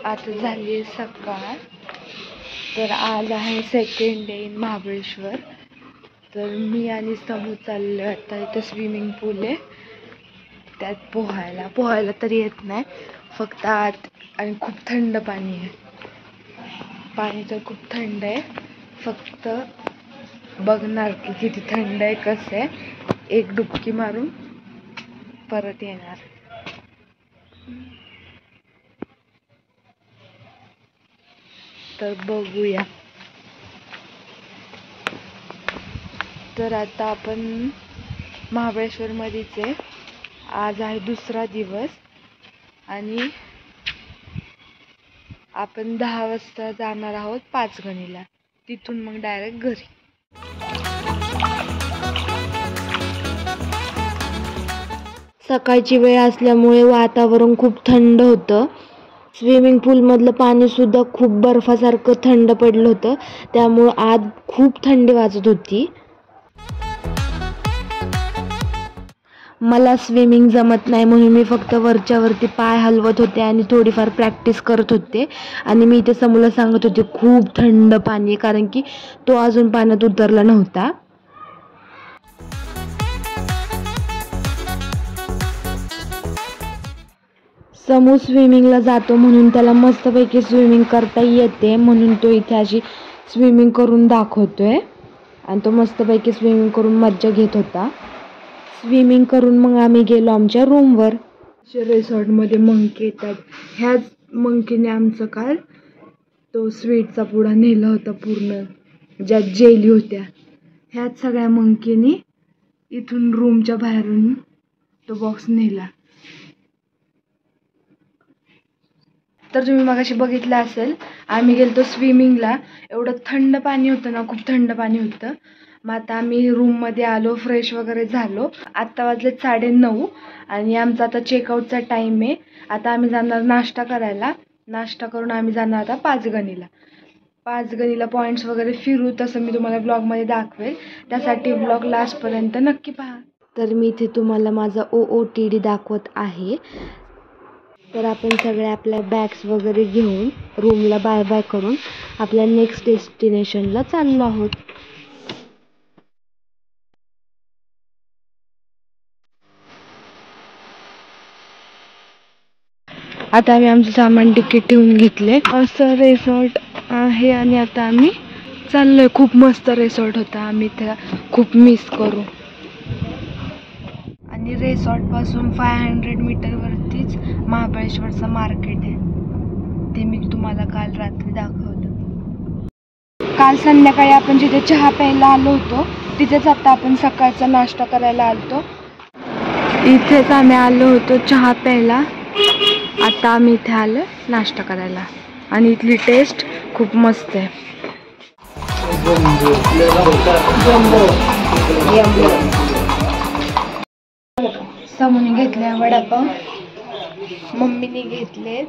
आता झाली सकाळ. तर आज आहे सेकंड डे इन महाबळेश्वर. तर मी आणि समू चाललो आता. इथं स्विमिंग पूल आहे, त्यात पोहायला तरी येत नाही, फक्त आत. आणि खूप थंड पाणी आहे. पाणी तर खूप थंड आहे. फक्त बघणार की किती थंड आहे, कसं आहे. एक डुबकी मारून परत येणार. तर बघूया. तर आता आपण महाबळेश्वर मध्येच आहे. आज आहे दुसरा दिवस आणि आपण 10 वाजता जाणार आहोत पाचगणीला. तिथून मग डायरेक्ट घरी. सकाळची वेळ असल्यामुळे वातावरण खूप थंड होतं. स्विमिंग पूलमधलं पाणी सुद्धा खूप बर्फासारखं थंड पडलं होतं, त्यामुळं आत खूप थंडी वाजत होती. मला स्विमिंग जमत नाही म्हणून मी फक्त वरती पाय हलवत होते आणि थोडीफार प्रॅक्टिस करत होते. आणि मी इथे समूला सांगत होते खूप थंड पाणी, कारण की तो अजून पाण्यात उतरला नव्हता. समू स्विमिंगला जातो म्हणून त्याला मस्तपैकी स्विमिंग करता येते, म्हणून तो इथे अशी स्विमिंग करून दाखवतोय. आणि तो मस्तपैकी स्विमिंग करून मज्जा घेत होता. स्विमिंग करून मग आम्ही गेलो आमच्या रूमवर. रिसॉर्टमध्ये मंकी येतात. ह्याच मंकीने आमचं काल तो स्वीटचा पुडा नेला होता, पूर्ण ज्यात जेली होत्या. ह्याच सगळ्या मंकीने इथून रूमच्या बाहेरून तो बॉक्स नेला. तर तुम्ही मगाशी बघितलं असेल, आम्ही गेलतो स्विमिंगला. एवढं थंड पाणी होतं ना, खूप थंड पाणी होतं. मग आता आम्ही रूममध्ये आलो, फ्रेश वगैरे झालो. आत्ता वाजले 9:30 आणि आमचा आता चेकआउटचा टाईम आहे. आता आम्ही जाणार नाश्ता करायला. नाश्ता करून आम्ही जाणार आता पाचगणीला पॉईंट्स वगैरे फिरू. तसं मी तुम्हाला ब्लॉगमध्ये दाखवेल, त्यासाठी ब्लॉग लास्टपर्यंत नक्की पहा. तर मी इथे तुम्हाला माझा OOTD दाखवत आहे. तर आपण सगळे आपल्या बॅग्स वगैरे घेऊन रूमला बाय बाय करून आपल्या नेक्स्ट डेस्टिनेशनला चाललो आहोत. आता आम्ही आमचं सामान तिकीट ठेवून घेतले. असं रिसॉर्ट आहे आणि आता आम्ही चाललोय. खूप मस्त रिसॉर्ट होता, आम्ही त्याला खूप मिस करू. आणि रिसॉर्ट पासून 500 मीटरवरतीच महाबळेश्वरचं मार्केट आहे. ते मी तुम्हाला काल रात्री दाखवलं. काल संध्याकाळी आपण जिथे चहा प्यायला आलो होतो, तिथेच आता आपण सकाळचा नाश्ता करायला आलतो. इथेच आम्ही आलो होतो चहा प्यायला. आता आम्ही इथे आलो नाश्ता करायला आणि इथली टेस्ट खूप मस्त आहे. समूने घेतले वडापाव, मम्मीने घेतलेत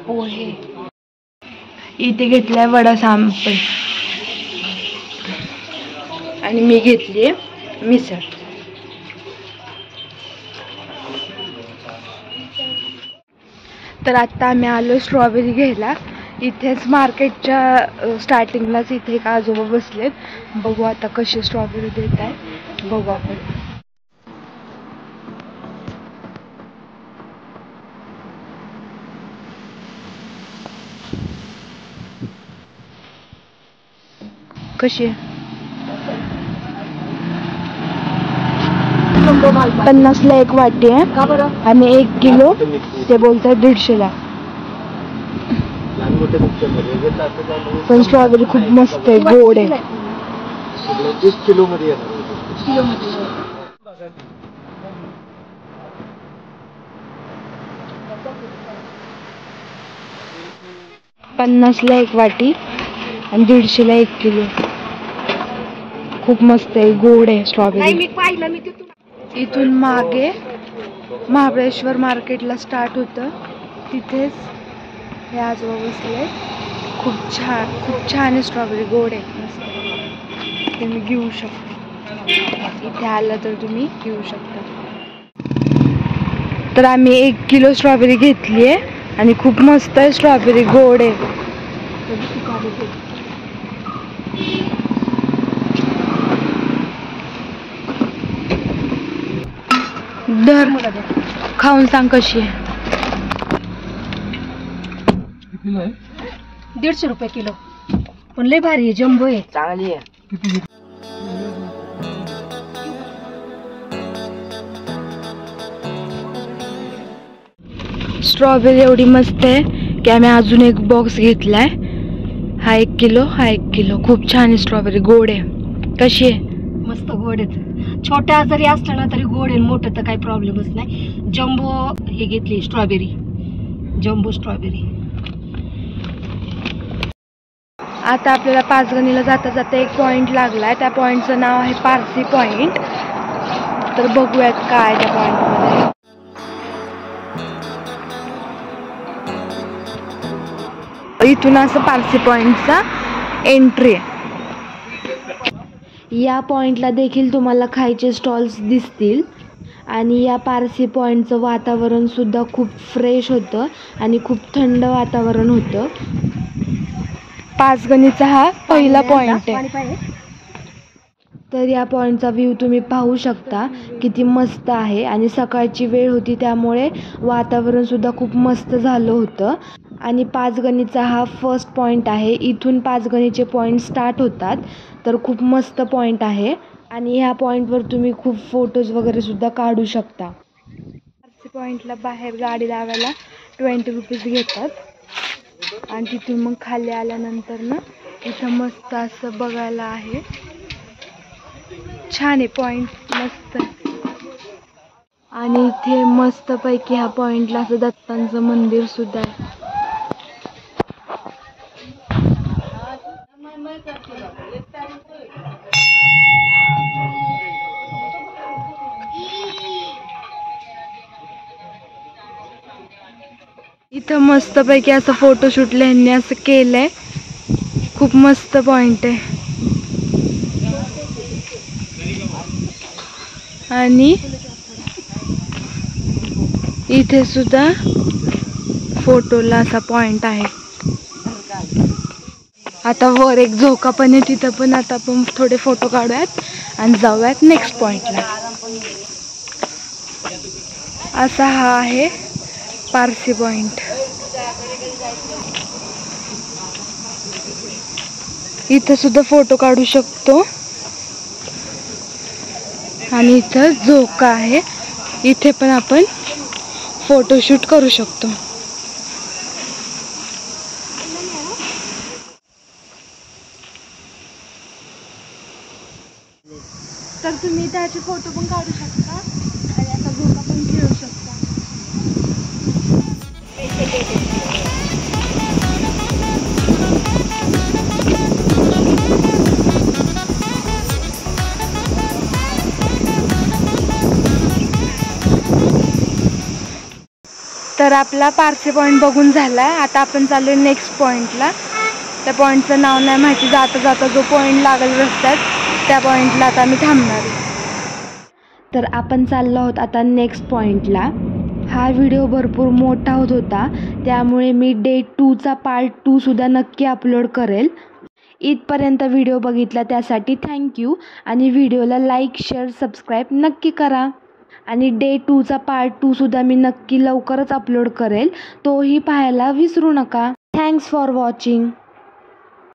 पोहे, इथे घेतलाय वडा सांबार आणि मी घेतली मिसळ. तर आता आम्ही आलो स्ट्रॉबेरी घ्यायला. इथेच मार्केटच्या स्टार्टिंगलाच इथे एक आजोबा बसलेत. बघू आता कशी स्ट्रॉबेरी देत आहे, बघू आपण. कशी आहे? 50ला एक वाटी आहे आणि 1 किलो ते बोलतात 150ला. पण स्ट्रॉबेरी खूप मस्त आहे, गोड आहे. 50ला एक वाटी आणि 150ला 1 किलो. खूप मस्त आहे, गोड आहे स्ट्रॉबेरी. इथून मागे महाबळेश्वर मार्केटला स्टार्ट होतं, तिथेच हे आजोबा बसले. खूप छान आहे स्ट्रॉबेरी, गोड आहे, मस्त. तुम्ही घेऊ शकता, इथे आलं तर तुम्ही घेऊ शकता. तर आम्ही 1 किलो स्ट्रॉबेरी घेतली आहे आणि खूप मस्त आहे, स्ट्रॉबेरी गोड आहे. दर खाऊन सांग कशी आहे. 150 रुपये किलो, पण लय भारी आहे, जम्बो आहे, चांगली आहे. स्ट्रॉबेरी एवढी मस्त आहे की आम्ही अजून एक बॉक्स घेतलाय. हा 1 किलो, हा 1 किलो. खूप छान आहे, स्ट्रॉबेरी गोड आहे. कशी आहे? मस्त गोड आहेत. छोट्या जरी असल्या ना तरी गोड आहे, मोठं तर काही प्रॉब्लेमच नाही. जम्बो हे घेतली स्ट्रॉबेरी, जम्बो स्ट्रॉबेरी. आता आपल्याला पाचगणीला जाता जाता एक पॉइंट लागलाय. त्या पॉइंटचं नाव आहे पारसी पॉइंट. तर बघूयात काय त्या पॉइंटमध्ये. इथून असं पारसी पॉइंटचा एंट्री आहे. या पॉइंटला देखील तुम्हाला खायचे स्टॉल्स दिसतील. आणि या पारसी पॉइंटचं वातावरण सुद्धा खूप फ्रेश होतं आणि खूप थंड वातावरण होतं. पाचगणीचा हा पहिला पॉइंट आहे. तर या पॉइंटचा व्ह्यू तुम्ही पाहू शकता, किती मस्त आहे. आणि सकाळची वेळ होती त्यामुळे वातावरण सुद्धा खूप मस्त झालं होतं. आणि पाचगणीचा हा फर्स्ट पॉइंट आहे. इथून पाचगणीचे पॉइंट स्टार्ट होतात. तर खूप मस्त पॉइंट आहे. आणि ह्या पॉइंटवर तुम्ही खूप फोटोज वगैरे सुद्धा काढू शकता. पारसी पॉइंटला बाहेर गाडी लावायला 20 रुपीज घेतात. आणि तिथून मग खाली आल्यानंतर ना इथं मस्त असं बघायला आहे. छान आहे पॉइंट, मस्त. आणि इथे मस्तपैकी ह्या पॉइंटला असं दत्तांचं मंदिर सुद्धा आहे. इथं मस्तपैकी असं फोटोशूट ह्यांनी असं केलंय. खूप मस्त पॉइंट आहे. आणि इथे सुद्धा फोटोला असा पॉइंट आहे. आता वर एक झोका पण आहे, तिथं पण आता आपण थोडे फोटो काढूयात आणि जाऊयात नेक्स्ट पॉइंटला. असा हा आहे पारसी पॉइंट. इथं सुद्धा फोटो काढू शकतो. आणि इथं झोका आहे, इथे पण आपण फोटोशूट करू शकतो. तर तुम्ही त्याचे फोटो पण काढू शकता आणि असा झोका पण खेळू शकता. तर आपला पारसी पॉइंट बघून झालाय. आता आपण चाललोय नेक्स्ट पॉइंटला. त्या पॉइंटचं नाव नाही माहिती. जाता जाता जो पॉइंट लागेल रस्त्यात त्या पॉइंटला आता आम्ही थांबणार आहे. तर आपण चाललो आहोत आता नेक्स्ट पॉइंटला. हा व्हिडिओ भरपूर मोठा होत होता, त्यामुळे मी डे 2चा पार्ट 2 सुद्धा नक्की अपलोड करेल. इथपर्यंत व्हिडिओ बघितला त्यासाठी थँक्यू. आणि व्हिडिओला लाईक, शेअर, सबस्क्राईब नक्की करा. आणि डे 2चा पार्ट 2 सुद्धा मी नक्की लवकरच अपलोड करेल, तोही पाहायला विसरू नका. Thanks for watching.